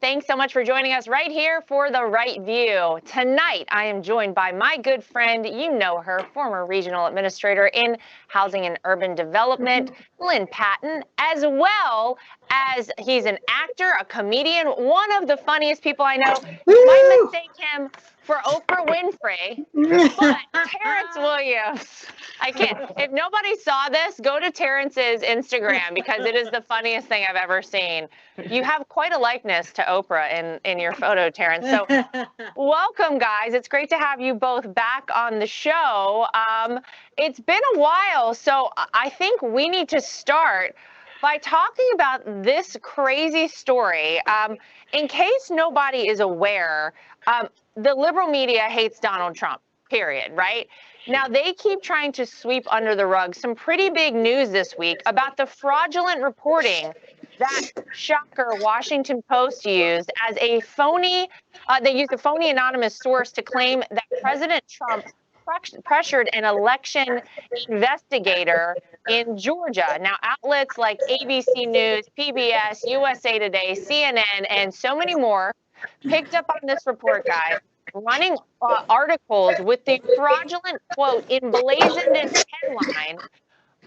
Thanks so much for joining us right here for The Right View. Tonight, I am joined by my good friend, you know her, former regional administrator in Housing and Urban Development, Lynne Patton, as well as he's an actor, a comedian, one of the funniest people I know. You might mistake him for Oprah Winfrey, but Terrence Williams. I can't. If nobody saw this, go to Terrence's Instagram because it is the funniest thing I've ever seen. You have quite a likeness to Oprah in your photo, Terrence. So welcome, guys. It's great to have you both back on the show. It's been a while, so I think we need to start by talking about this crazy story. In case nobody is aware, the liberal media hates Donald Trump, period, right? Now, they keep trying to sweep under the rug some pretty big news this week about the fraudulent reporting that, shocker, Washington Post used as a phony, they used a phony anonymous source to claim that President Trump pressured an election investigator in Georgia. Now, outlets like ABC News, PBS, USA Today, CNN, and so many more picked up on this report, guys, running articles with the fraudulent quote emblazoned in headline,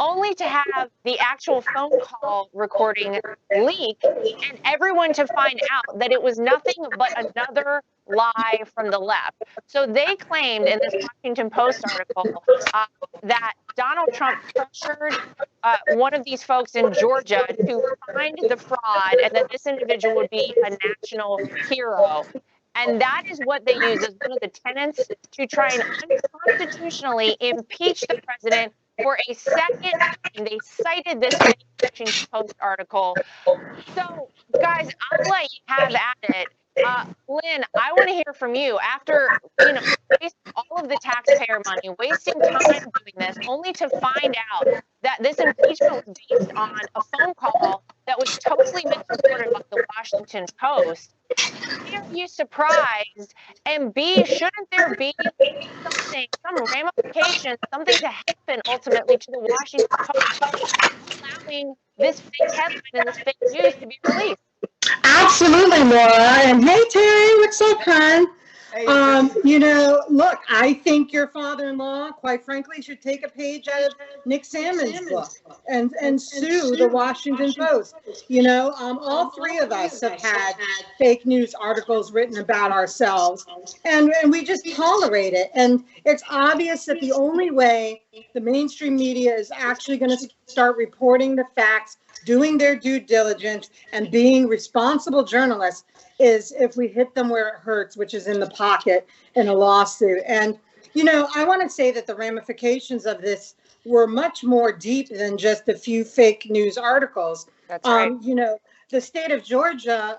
only to have the actual phone call recording leak and everyone to find out that it was nothing but another lie from the left. So they claimed in this Washington Post article that Donald Trump pressured one of these folks in Georgia to find the fraud and that this individual would be a national hero. And that is what they use as one of the tenets to try and unconstitutionally impeach the president for a second time. They cited this Washington Post article. So, guys, I'll let you have at it. Lynne, I want to hear from you. After, wasting all of the taxpayer money, wasting time doing this, only to find out that this impeachment was based on a phone call that was totally misreported by the Washington Post. Are you surprised? And B, shouldn't there be something, some ramifications, something to happen ultimately to the Washington Post, allowing this fake headline and this fake news to be released? Absolutely, Laura. And hey, Terry, what's up, hon? Look, I think your father-in-law, quite frankly, should take a page out of Nick Salmon's book and sue the Washington Post. All three of us have had fake news articles written about ourselves, and we just tolerate it. And it's obvious that the only way the mainstream media is actually going to start reporting the facts, doing their due diligence, and being responsible journalists is if we hit them where it hurts, which is in the pocket in a lawsuit. And, I want to say that the ramifications of this were much more deep than just a few fake news articles. That's right. The state of Georgia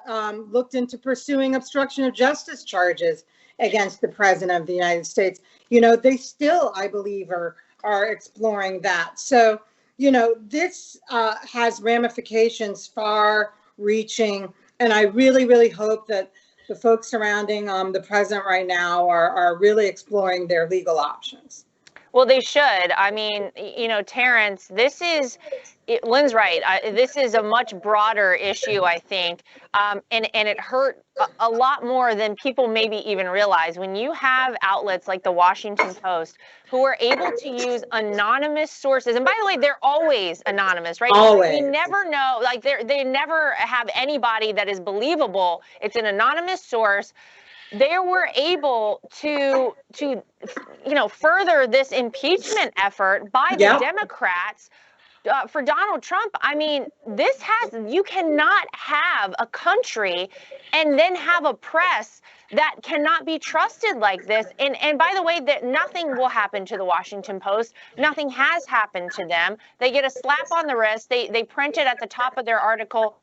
looked into pursuing obstruction of justice charges against the president of the United States. They still, I believe, are exploring that. So, this has ramifications far-reaching, and I really, really hope that the folks surrounding the president right now are really exploring their legal options. Well, they should. I mean, Terrence, Lynne's right. This is a much broader issue, I think, and it hurt a lot more than people maybe even realize. When you have outlets like the Washington Post who are able to use anonymous sources, and by the way, they're always anonymous, right? Always. We never know, like they never have anybody that is believable. It's an anonymous source. They were able to further this impeachment effort by the Democrats for Donald Trump. I mean, you cannot have a country and then have a press that cannot be trusted like this. And by the way, that nothing will happen to the Washington Post. Nothing has happened to them. They get a slap on the wrist. They print it at the top of their article.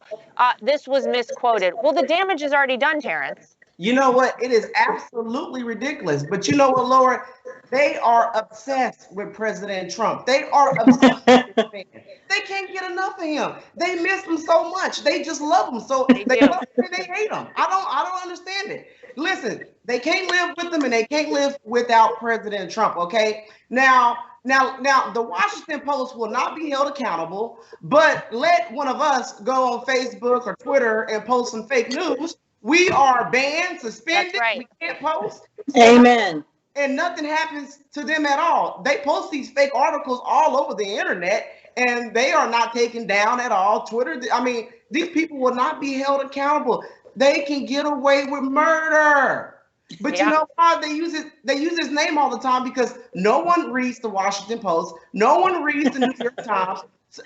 This was misquoted. Well, the damage is already done, Terrence. You know what? It is absolutely ridiculous. But you know what, Laura? They are obsessed with President Trump. They are obsessed with this man. They can't get enough of him. They miss him so much. They just love him. So they love him and they hate him. I don't understand it. Listen, they can't live with him and they can't live without President Trump, okay? Now, the Washington Post will not be held accountable, but let one of us go on Facebook or Twitter and post some fake news. We are banned, suspended. That's right. We can't post. Amen. And nothing happens to them at all. They post these fake articles all over the internet, and they are not taken down at all. Twitter, I mean, these people will not be held accountable. They can get away with murder. But you know why they use it? They use his name all the time because no one reads the Washington Post, no one reads the New York Times,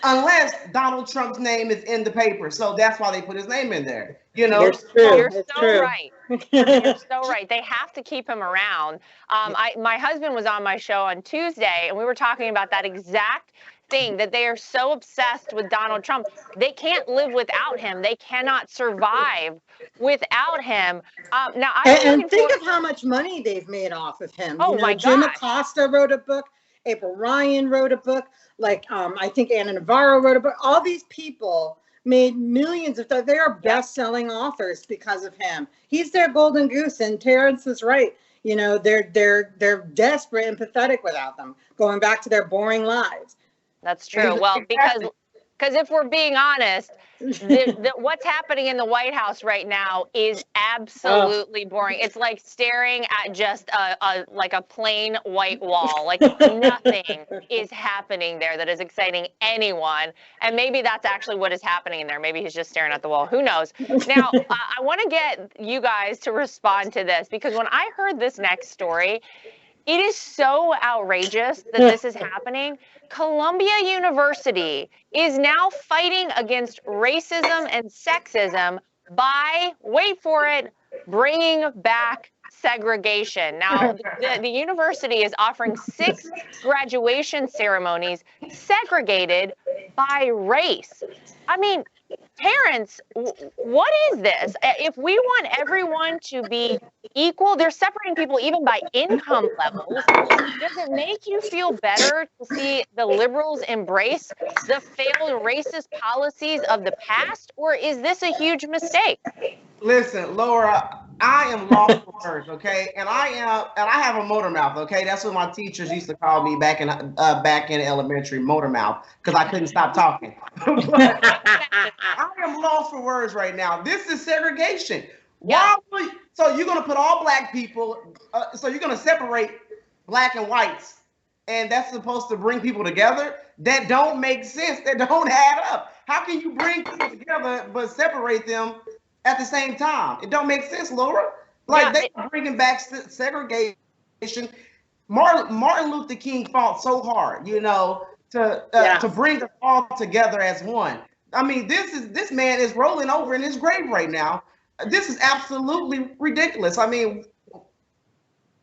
unless Donald Trump's name is in the paper. So that's why they put his name in there. You know, It's true. You're It's so true. right. You're so right. They have to keep him around. My husband was on my show on Tuesday, and we were talking about that exact thing, that they are so obsessed with Donald Trump. They can't live without him. They cannot survive without him. Now, and think of how much money they've made off of him. Oh, you know, my Jim gosh. Acosta wrote a book. April Ryan wrote a book. Like, I think Anna Navarro wrote a book. All these people made millions of dollars. They are best-selling authors because of him. He's their golden goose, and Terrence is right. You know, they're desperate and pathetic without them, going back to their boring lives. That's true. Well, because if we're being honest, what's happening in the White House right now is absolutely boring. It's like staring at just a plain white wall. Like nothing is happening there that is exciting anyone. And maybe that's actually what is happening in there. Maybe he's just staring at the wall. Who knows? Now, I want to get you guys to respond to this, because when I heard this next story, it is so outrageous that this is happening. Columbia University is now fighting against racism and sexism by, wait for it, bringing back segregation. Now, the university is offering 6 graduation ceremonies segregated by race. I mean, Terrence, what is this? If we want everyone to be equal, they're separating people even by income levels. Does it make you feel better to see the liberals embrace the failed racist policies of the past, or is this a huge mistake? Listen, Laura, I am lost for words, okay? And I have a motor mouth, okay? That's what my teachers used to call me back in elementary, motor mouth, because I couldn't stop talking. But I am lost for words right now. This is segregation. Yeah. So you're gonna put all black people, so you're gonna separate black and whites, and that's supposed to bring people together? That don't make sense. That don't add up. How can you bring people together but separate them at the same time? It don't make sense, Laura. Like, they are bringing back segregation. Martin Luther King fought so hard, you know, to bring us all together as one. I mean, this man is rolling over in his grave right now. This is absolutely ridiculous. I mean,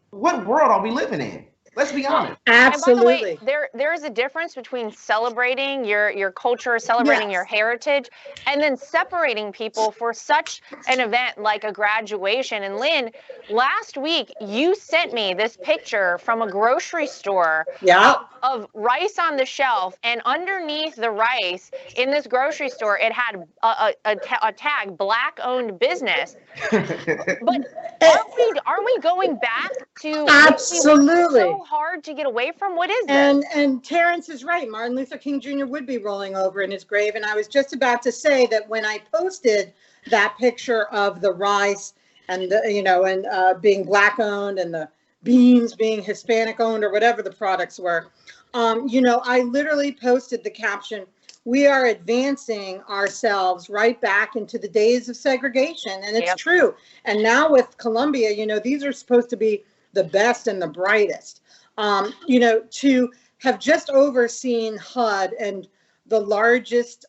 what world are we living in? Let's be honest. Absolutely. And by the way, there is a difference between celebrating your culture, celebrating your heritage, and then separating people for such an event like a graduation. And Lynn, last week you sent me this picture from a grocery store of rice on the shelf, and underneath the rice in this grocery store, it had a tag, Black-owned business. But are we going back to absolutely so hard to get away from? What is this? And Terrence is right. Martin Luther King Jr. would be rolling over in his grave. And I was just about to say that when I posted that picture of the rice and being black owned and the beans being Hispanic owned or whatever the products were, I literally posted the caption, "We are advancing ourselves right back into the days of segregation." And it's true. And now with Columbia, these are supposed to be the best and the brightest. To have just overseen HUD and the largest,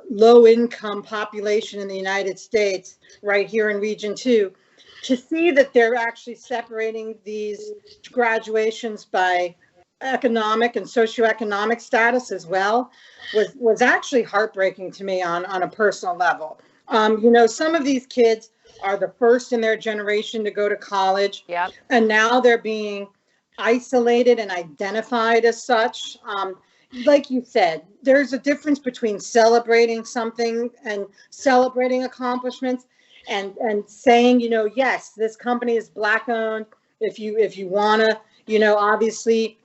low-income population in the United States, right here in Region 2, to see that they're actually separating these graduations by economic and socioeconomic status as well was actually heartbreaking to me on a personal level. Some of these kids are the first in their generation to go to college, and now they're being isolated and identified as such. Like you said, there's a difference between celebrating something and celebrating accomplishments and saying, yes, this company is black owned. If you want to, obviously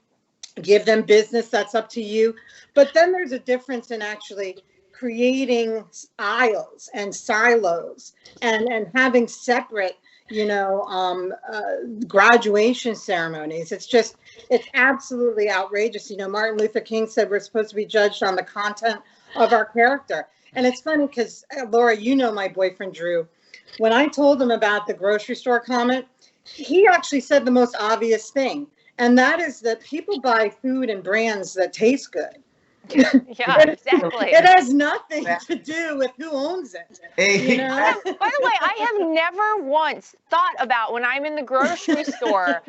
give them business, that's up to you. But then there's a difference in actually creating aisles and silos and having separate, graduation ceremonies. It's absolutely outrageous. Martin Luther King said we're supposed to be judged on the content of our character. And it's funny because, Laura, my boyfriend, Drew, when I told him about the grocery store comment, he actually said the most obvious thing. And that is that people buy food and brands that taste good. Yeah, exactly. It has nothing to do with who owns it. By the way, I have never once thought about when I'm in the grocery store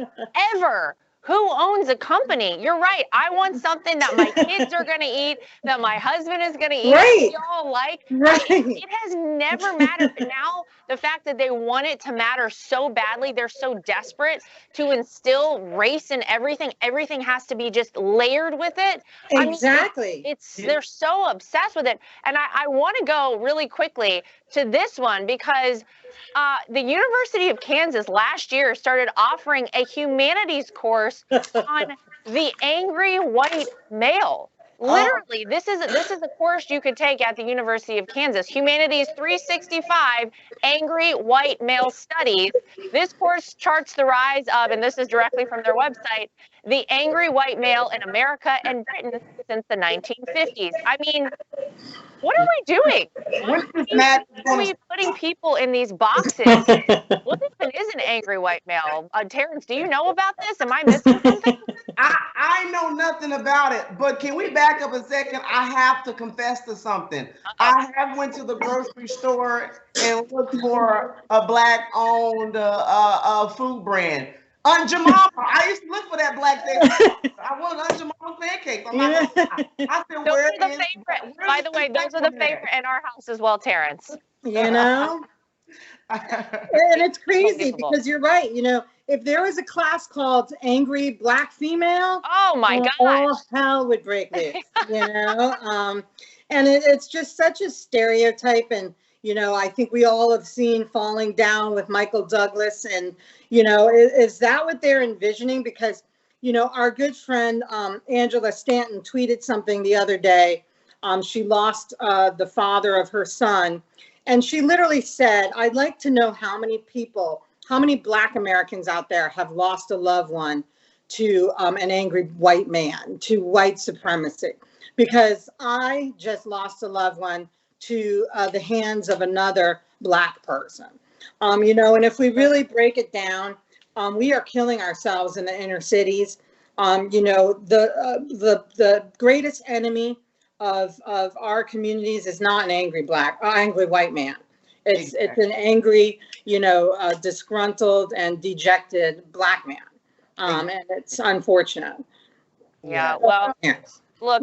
ever who owns a company. You're right. I want something that my kids are going to eat, that my husband is going to eat, that we all like. Right. It has never mattered. But now the fact that they want it to matter so badly, they're so desperate to instill race in everything. Everything has to be just layered with it. Exactly. They're so obsessed with it. And I want to go really quickly to this one because the University of Kansas last year started offering a humanities course on the angry white male. Literally, this is a course you could take at the University of Kansas. Humanities 365, Angry White Male Studies. This course charts the rise of, and this is directly from their website, the angry white male in America and Britain since the 1950s. I mean, what are we doing? Why are we putting people in these boxes? What even is an angry white male? Terrence, do you know about this? Am I missing something? I know nothing about it, but can we back up a second? I have to confess to something. I have went to the grocery store and looked for a Black-owned food brand. Aunt Jemima. I used to look for that black thing. I want Aunt Jemima's pancakes. I'm not gonna lie. I said, those are the favorite. By the way, those are the favorite in our house as well, Terrence. And it's crazy because you're right. If there was a class called Angry Black Female, oh my God, all hell would break loose. And it's just such a stereotype. And I think we all have seen Falling Down with Michael Douglas. And is that what they're envisioning? Because our good friend Angela Stanton tweeted something the other day. She lost the father of her son. And she literally said, I'd like to know how many Black Americans out there have lost a loved one to an angry white man, to white supremacy. Because I just lost a loved one to the hands of another Black person. And if we really break it down, we are killing ourselves in the inner cities. The greatest enemy of our communities is not an angry white man. It's an angry, disgruntled and dejected Black man. And it's unfortunate. Yeah, well, look,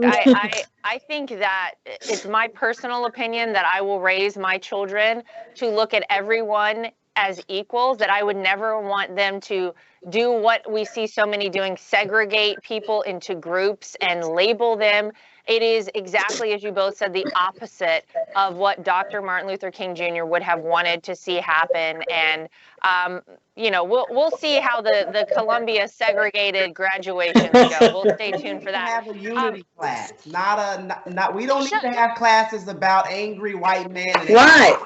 I think that it's my personal opinion that I will raise my children to look at everyone as equals, that I would never want them to do what we see so many doing, segregate people into groups and label them. It is exactly, as you both said, the opposite of what Dr. Martin Luther King Jr. would have wanted to see happen. And, we'll see how the Columbia segregated graduations go. We'll stay tuned for that. Have a unity class, we don't need to have classes about angry white men. Right.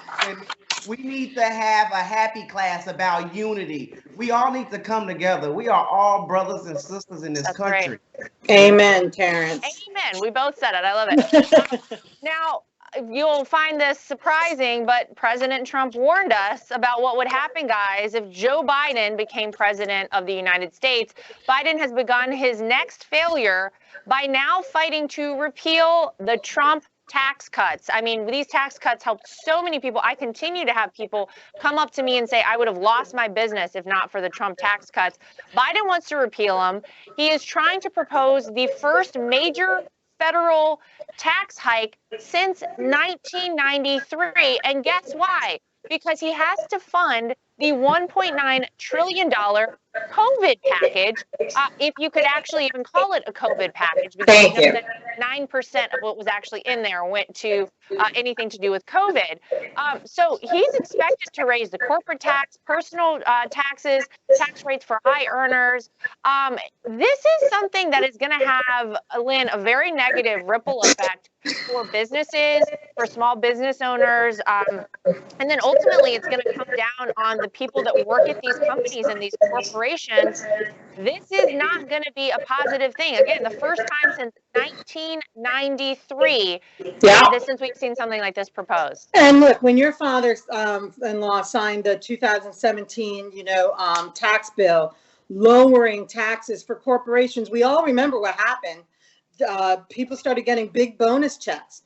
We need to have a happy class about unity. We all need to come together. We are all brothers and sisters in this country. Right. Amen, Terrence. Amen. We both said it. I love it. Now, you'll find this surprising, but President Trump warned us about what would happen, guys, if Joe Biden became president of the United States. Biden has begun his next failure by now fighting to repeal the Trump tax cuts. I mean, these tax cuts helped so many people. I continue to have people come up to me and say, I would have lost my business if not for the Trump tax cuts. Biden wants to repeal them. He is trying to propose the first major federal tax hike since 1993. And guess why? Because he has to fund the $1.9 trillion COVID package, if you could actually even call it a COVID package, because 9% of what was actually in there went to anything to do with COVID. So he's expected to raise the corporate tax, personal taxes, tax rates for high earners. This is something that is going to have, Lynn, a very negative ripple effect for businesses, for small business owners. And then ultimately, it's going to come down on the people that work at these companies and these corporations. This is not going to be a positive thing. Again, the first time since 1993 since we've seen something like this proposed. And look, when your father-in-law signed the 2017, tax bill, lowering taxes for corporations, we all remember what happened. People started getting big bonus checks.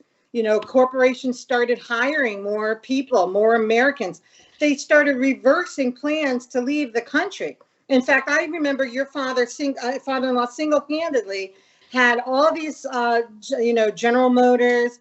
Corporations started hiring more people, more Americans. They started reversing plans to leave the country. In fact, I remember your father-in-law single-handedly had all these, General Motors,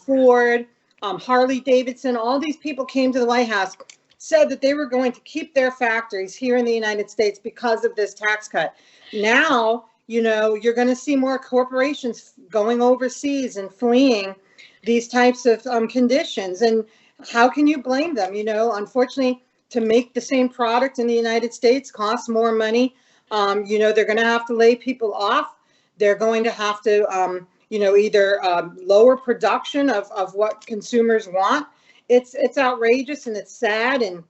Ford, Harley Davidson, all these people came to the White House, said that they were going to keep their factories here in the United States because of this tax cut. Now, you're going to see more corporations going overseas and fleeing these types of conditions. And how can you blame them? Unfortunately, to make the same product in the United States costs more money. They're going to have to lay people off. They're going to have to, either lower production of what consumers want. It's outrageous and it's sad. And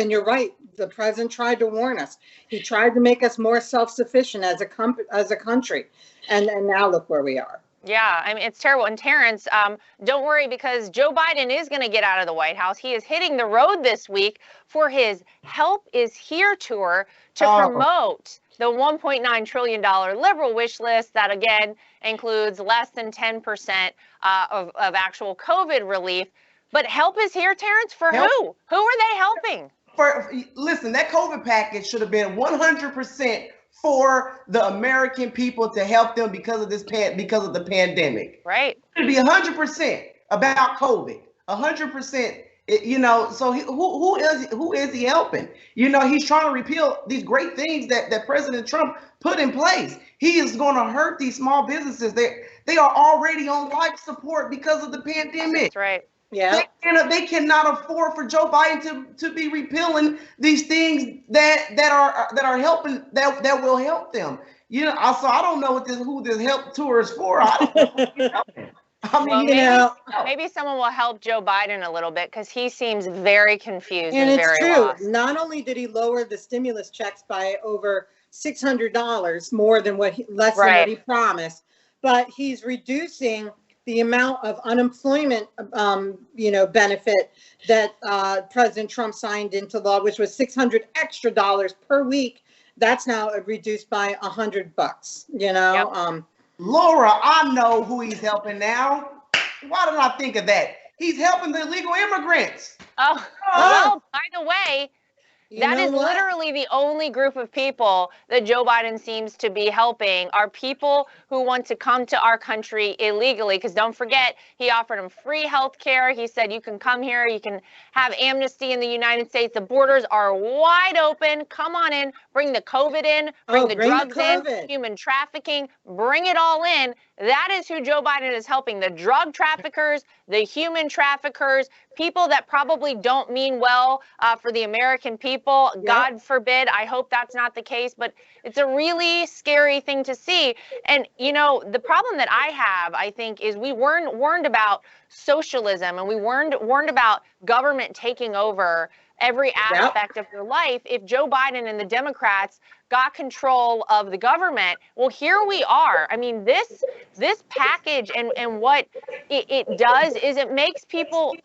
you're right. The president tried to warn us. He tried to make us more self-sufficient as a country. And now look where we are. Yeah, I mean, it's terrible. And Terrence, don't worry, because Joe Biden is going to get out of the White House. He is hitting the road this week for his Help Is Here tour to promote the $1.9 trillion liberal wish list that, again, includes less than 10% of actual COVID relief. But help is here, Terrence, for who? Who are they helping? Listen, that COVID package should have been 100% for the American people to help them because of the pandemic. Right. It should be 100% about COVID. 100%. So who is he helping? He's trying to repeal these great things that President Trump put in place. He is going to hurt these small businesses. They are already on life support because of the pandemic. That's right. Yeah. They cannot afford for Joe Biden to be repealing these things that are helping that will help them. So I don't know who this help tour is for. I don't know who's helping. Maybe someone will help Joe Biden a little bit, because he seems very confused and it's very true. lost. Not only did he lower the stimulus checks by over $600 more than what he promised, but he's reducing the amount of unemployment, benefit that President Trump signed into law, which was $600 extra per week. That's now reduced by $100. Yep. Laura, I know who he's helping now. Why did I think of that? He's helping the illegal immigrants. Oh, well, by the way, that is literally the only group of people that Joe Biden seems to be helping, are people who want to come to our country illegally. Because don't forget, he offered them free health care. He said, you can come here, you can have amnesty in the United States. The borders are wide open. Come on in, bring the COVID in, bring the drugs in, human trafficking, bring it all in. That is who Joe Biden is helping: the drug traffickers, the human traffickers, people that probably don't mean well for the American people. Yep. God forbid. I hope that's not the case, but it's a really scary thing to see. And, the problem that I have, I think, is we weren't warned about socialism, and we weren't warned about government taking over every aspect of your life. If Joe Biden and the Democrats got control of the government, well, here we are. I mean, this package and what it does is it makes people,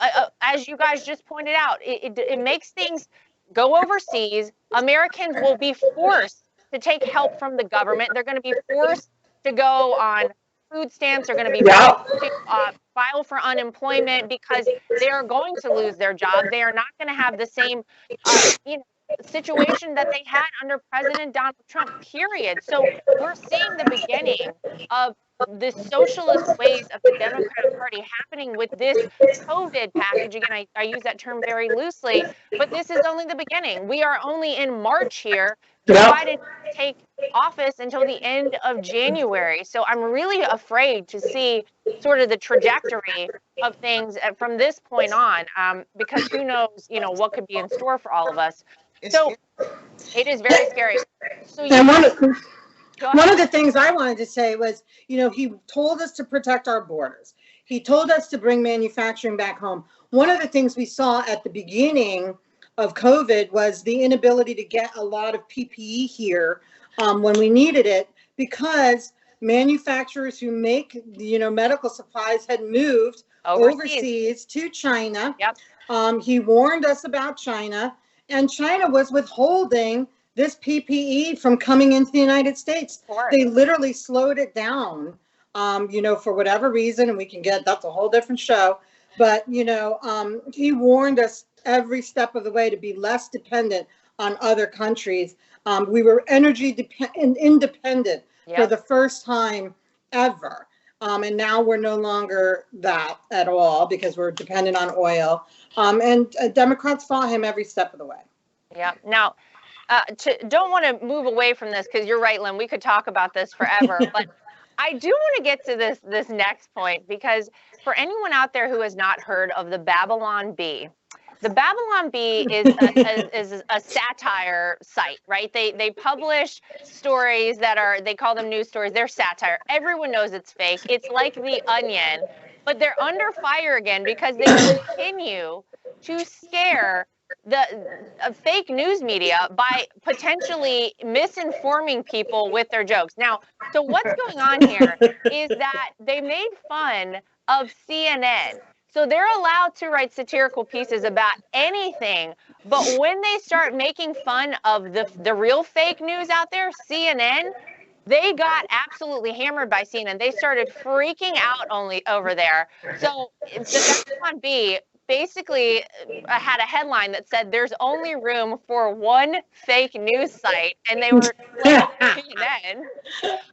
as you guys just pointed out, it makes things go overseas. Americans will be forced to take help from the government. They're going to be forced to go on food stamps. They're going to be forced to file for unemployment because they are going to lose their job. They are not going to have the same, situation that they had under President Donald Trump, period. So we're seeing the beginning of the socialist ways of the Democratic Party happening with this COVID package. Again, I use that term very loosely, but this is only the beginning. We are only in March here. Joe Biden didn't take office until the end of January. So I'm really afraid to see sort of the trajectory of things from this point on, because who knows, what could be in store for all of us. So it is very scary. So one of the things I wanted to say was, he told us to protect our borders. He told us to bring manufacturing back home. One of the things we saw at the beginning of COVID was the inability to get a lot of PPE here when we needed it, because manufacturers who make, medical supplies had moved overseas to China. Yep. He warned us about China, and China was withholding this PPE from coming into the United States. They literally slowed it down, for whatever reason, and that's a whole different show. But, he warned us every step of the way to be less dependent on other countries. We were energy independent for the first time ever. And now we're no longer that at all, because we're dependent on oil. And Democrats fought him every step of the way. Yeah. Now, don't want to move away from this, because you're right, Lynn, we could talk about this forever. But I do want to get to this next point, because for anyone out there who has not heard of the Babylon Bee, the Babylon Bee is a satire site, right? They publish stories they call them news stories. They're satire. Everyone knows it's fake. It's like The Onion, but they're under fire again because they continue to scare the fake news media by potentially misinforming people with their jokes. Now, so what's going on here is that they made fun of CNN. So they're allowed to write satirical pieces about anything, but when they start making fun of the real fake news out there, CNN, they got absolutely hammered by CNN. They started freaking out over there. So the Babylon Bee basically had a headline that said there's only room for one fake news site, and they were like CNN.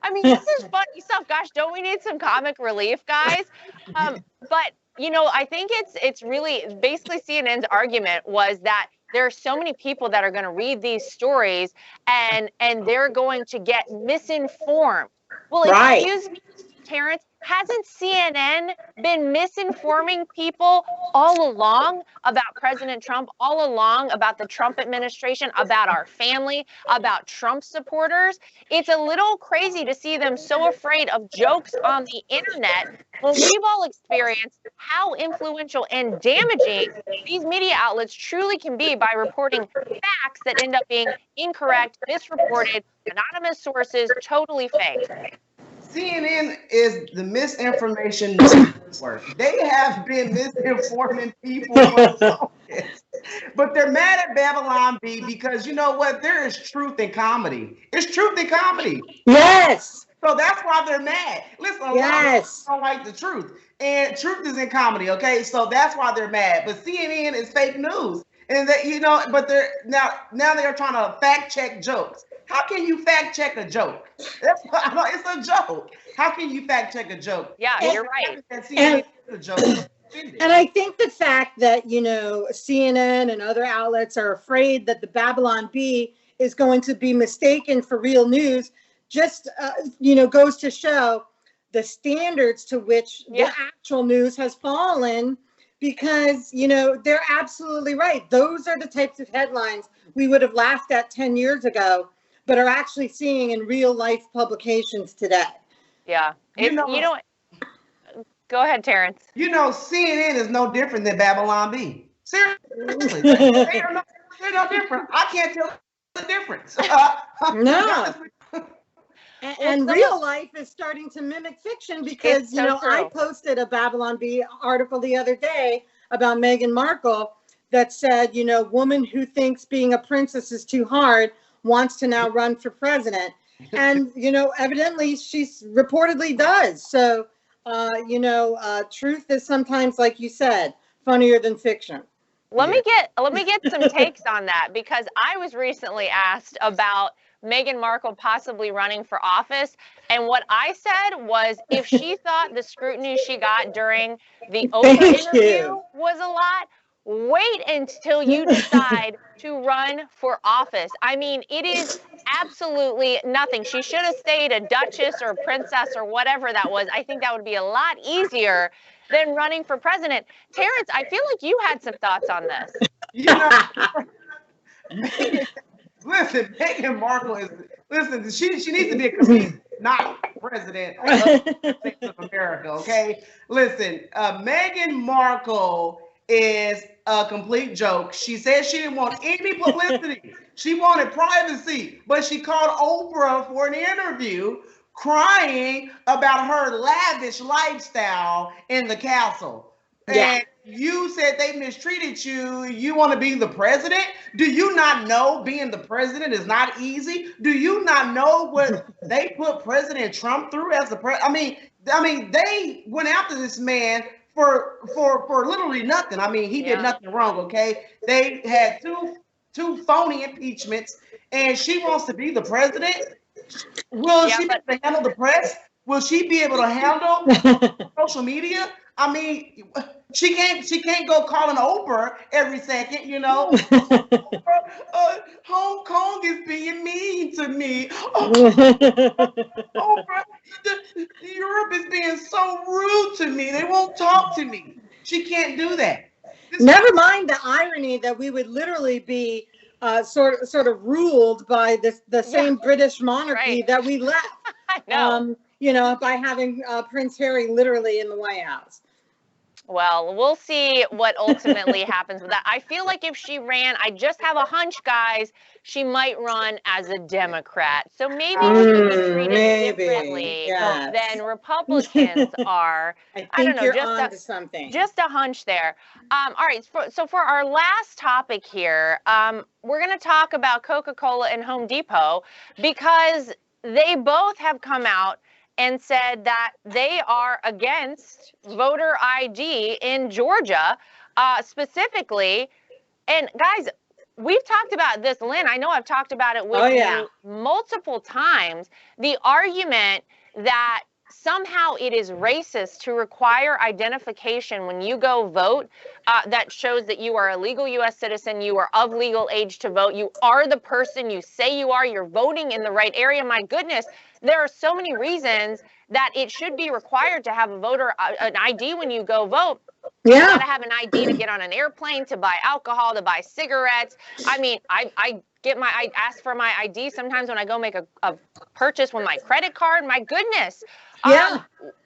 I mean, this is funny stuff. Gosh, don't we need some comic relief, guys? But I think it's really basically CNN's argument was that there are so many people that are going to read these stories and they're going to get misinformed. Well, excuse me, Terrence, hasn't CNN been misinforming people all along about President Trump, all along about the Trump administration, about our family, about Trump supporters? It's a little crazy to see them so afraid of jokes on the internet when we've all experienced how influential and damaging these media outlets truly can be by reporting facts that end up being incorrect, misreported, anonymous sources, totally fake. CNN is the misinformation network. They have been misinforming people for so long. But they're mad at Babylon Bee because you know what? There is truth in comedy. It's truth in comedy. Yes. So that's why they're mad. Listen, a lot of people don't like the truth. And truth is in comedy, okay? So that's why they're mad. But CNN is fake news. And that, but they're now they're trying to fact check jokes. How can you fact check a joke? It's a joke. How can you fact check a joke? Yeah, you're right. And I think the fact that, CNN and other outlets are afraid that the Babylon Bee is going to be mistaken for real news just, goes to show the standards to which the actual news has fallen, because, they're absolutely right. Those are the types of headlines we would have laughed at 10 years ago, but are actually seeing in real life publications today. Yeah. Go ahead, Terrence. CNN is no different than Babylon Bee. Seriously. They're no different. I can't tell the difference. No. And real life is starting to mimic fiction because, I posted a Babylon Bee article the other day about Meghan Markle that said, woman who thinks being a princess is too hard wants to now run for president. And, evidently she reportedly does. So, truth is sometimes, like you said, funnier than fiction. Let me get some takes on that, because I was recently asked about Meghan Markle possibly running for office. And what I said was, if she thought the scrutiny she got during the Oprah interview was a lot, wait until you decide to run for office. I mean, it is absolutely nothing. She should have stayed a duchess or princess or whatever that was. I think that would be a lot easier than running for president. Terrence, I feel like you had some thoughts on this. Listen, Meghan Markle she needs to be a comedian, not president of the United States of America, okay? Listen, Meghan Markle is a complete joke. She said she didn't want any publicity. She wanted privacy, but she called Oprah for an interview crying about her lavish lifestyle in the castle. Yeah. And you said they mistreated you. You want to be the president? Do you not know being the president is not easy? Do you not know what they put President Trump through as the president? I mean, they went after this man for literally nothing. I mean, he did nothing wrong. Okay, they had two phony impeachments, and she wants to be the president. Will she be able to handle the press? Will she be able to handle social media? I mean, she can't go calling Oprah every second, you know. Hong Kong is being mean to me. Oprah, Europe is being so rude to me. They won't talk to me. She can't do that. Never mind the irony that we would literally be sort of ruled by the same British monarchy that we left. I know. You know, by having Prince Harry literally in the White House. Well, we'll see what ultimately happens with that. I feel like if she ran, I just have a hunch, guys, she might run as a Democrat. So maybe she would be treated differently than Republicans are. I don't know, you're onto something. Just a hunch there. All right, so for our last topic here, we're going to talk about Coca-Cola and Home Depot because they both have come out and said that they are against voter ID in Georgia, specifically. And guys, we've talked about this, Lynn. I know I've talked about it with you multiple times. The argument that somehow it is racist to require identification when you go vote that shows that you are a legal U.S. citizen, you are of legal age to vote, you are the person you say you are, you're voting in the right area. My goodness, there are so many reasons that it should be required to have a an ID when you go vote. You got to have an ID to get on an airplane, to buy alcohol, to buy cigarettes. I mean, I ask for my ID sometimes when I go make a purchase with my credit card. My goodness.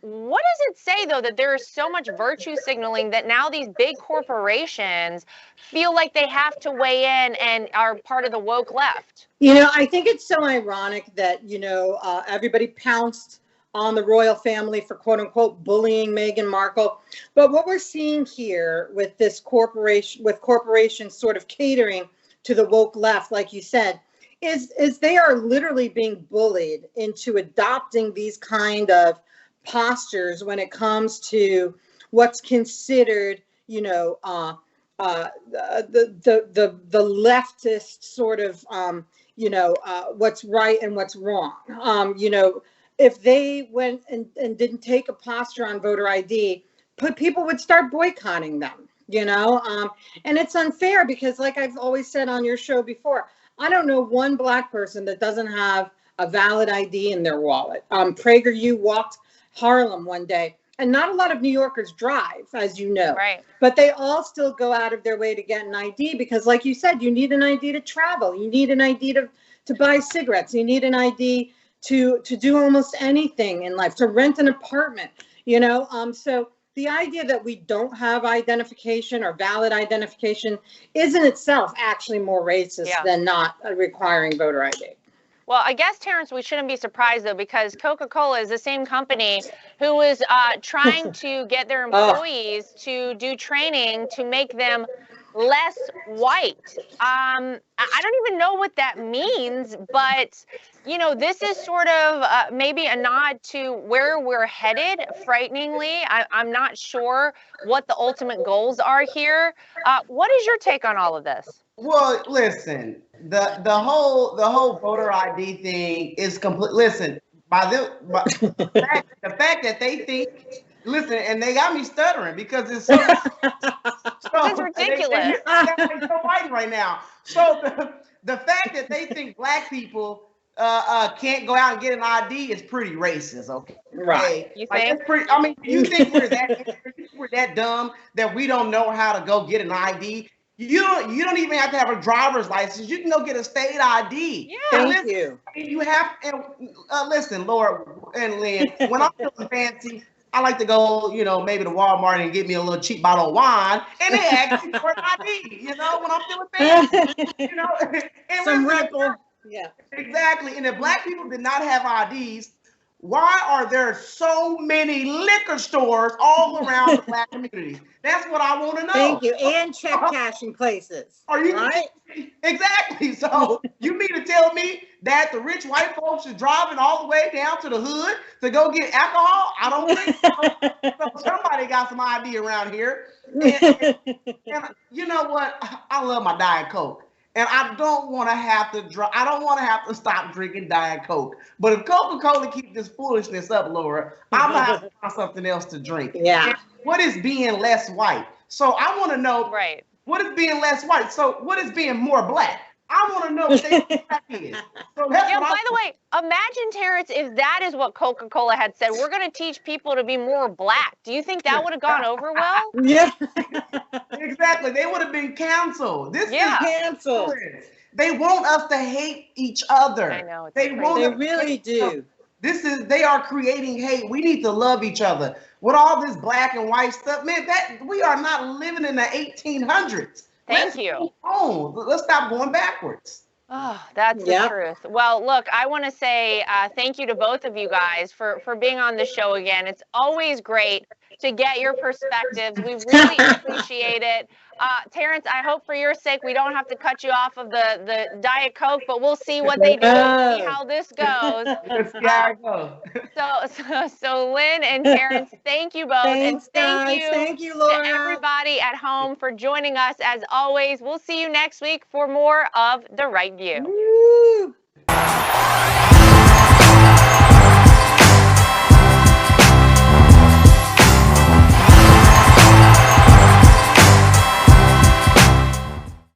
What does it say, though, that there is so much virtue signaling that now these big corporations feel like they have to weigh in and are part of the woke left? You know, I think it's so ironic that, you know, everybody pounced on the royal family for quote unquote bullying Meghan Markle. But what we're seeing here with this corporations sort of catering to the woke left, like you said, is they are literally being bullied into adopting these kind of postures when it comes to what's considered, you know, the leftist sort of, you know, what's right and what's wrong. You know, if they went and didn't take a posture on voter ID, people would start boycotting them, you know, and it's unfair because, like I've always said on your show before, I don't know one Black person that doesn't have a valid ID in their wallet. PragerU walked Harlem one day, and not a lot of New Yorkers drive, as you know. Right. But they all still go out of their way to get an ID because, like you said, you need an ID to travel. You need an ID to buy cigarettes. You need an ID to do almost anything in life, to rent an apartment, you know. So the idea that we don't have identification or valid identification is in itself actually more racist than not requiring voter ID. Well, I guess, Terrence, we shouldn't be surprised, though, because Coca-Cola is the same company who was trying to get their employees to do training to make them less white. I don't even know what that means, but, you know, this is sort of maybe a nod to where we're headed, frighteningly. I'm not sure what the ultimate goals are here. What is your take on all of this? Well, listen, the whole voter ID thing is complete. Listen, the fact that they think, listen, and they got me stuttering because it's so it's ridiculous. They're so white right now. So the fact that they think Black people can't go out and get an ID is pretty racist. Okay, right? You think? You think we're that dumb that we don't know how to go get an ID? You don't even have to have a driver's license. You can go get a state ID. Yeah. And Thank listen, you. You have and listen, Laura and Lynn. When I'm feeling fancy, I like to go, maybe to Walmart and get me a little cheap bottle of wine, and they ask me for an ID. When I'm feeling fancy, And Some listen, ripple. Yeah. exactly. And if black people did not have IDs, why are there so many liquor stores all around the black communities? That's what I want to know. Thank you. And check cashing places. Are you right? Exactly? So you mean to tell me that the rich white folks are driving all the way down to the hood to go get alcohol? I don't think so. So somebody got some ID around here. And you know what? I love my Diet Coke. And I don't want to have to I don't want to have to stop drinking Diet Coke. But if Coca-Cola keeps this foolishness up, Laura, I'm gonna have to find something else to drink. Yeah. And what is being less white? So I want to know, Right. What is being less white? So what is being more black? I want to know what they black is. So that's Yeah, what by the way, imagine, Terrence, if that is what Coca-Cola had said, we're going to teach people to be more black. Do you think that would have gone over well? Yeah. Exactly. They would have been canceled. This Yeah. is Canceled. They want us to hate each other. I know. It's They crazy. want They us to really hate each other. do. They are creating hate. We need to love each other. With all this black and white stuff, man, that we are not living in the 1800s. Thank you. Let's stop going backwards. Oh, that's the Yep. truth. Well, look, I want to say thank you to both of you guys for being on the show again. It's always great to get your perspectives. We really appreciate it. Terrence, I hope for your sake we don't have to cut you off of the Diet Coke, but we'll see what they do. We'll see how this goes. Let's see how it goes. So Lynn and Terrence, thank you both. Thanks, and thank guys. you Thank you, to Laura. everybody at home for joining us as always. We'll see you next week for more of The Right View. Woo.